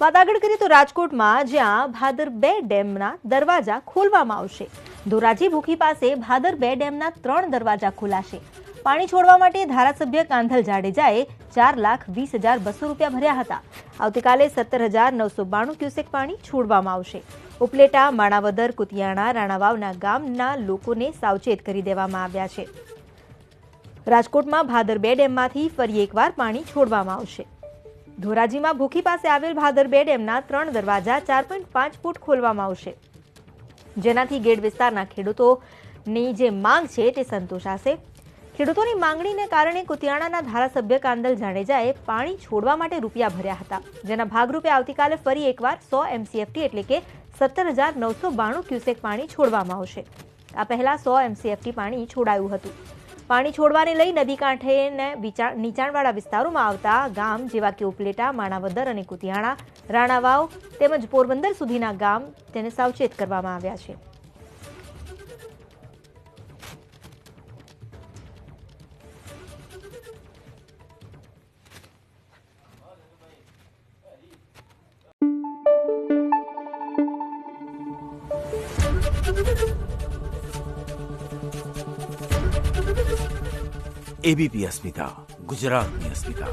વાત આગળ કરીએ તો રાજકોટમાં જ્યાં ભાદર 2 ડેમના દરવાજા ખોલવામાં આવશે। ધોરાજી ભૂખી પાસે ભાદર 2 ડેમના 3 દરવાજા ખોલાશે। પાણી છોડવા માટે ધારાસભ્ય કાંધલ જાડેજાએ 4,20,200 રૂપિયા ભર્યા હતા। આવતીકાલે 17,992 ક્યુસેક પાણી છોડવામાં આવશે। ઉપલેટા, માણાવદર, કુતિયાણા, રાણાવાવના ગામના લોકોને સાવચેત કરી દેવામાં આવ્યા છે। રાજકોટમાં ભાદર 2 ડેમમાંથી ફરી એકવાર પાણી છોડવામાં આવશે। ધોરાજીમાં ભૂખી પાસે આવેલ ભાદર 2 ડેમના 3 દરવાજા 4.5 ફૂટ ખોલવામાં આવશે, જેનાથી ગેડ વિસ્તારના ખેડૂતોની જે માંગ છે તે સંતોષાશે। ખેડૂતોની માંગણીને કારણે કુતિયાણાના ધારાસભ્ય કાંધલ જાડેજાએ પાણી છોડવા માટે રૂપિયા ભર્યા હતા, જેના ભાગરૂપે આવતીકાલે ફરી એકવાર 100 MCFT એટલે કે 17,992 ક્યુસેક પાણી છોડવામાં આવશે। આ પહેલા 100 MCFT પાણી છોડાયું હતું। પાણી છોડવાને લઈ નદી કાંઠે નીચાણવાળા વિસ્તારોમાં આવતા ગામ જેવા કે ઉપલેટા, માણાવદર અને કુતિયાણા, રાણાવાવ તેમજ પોરબંદર સુધીના ગામ તેને સાવચેત કરવામાં આવ્યા છે। एबीपी अस्मिता, गुजरातनी अस्मिता।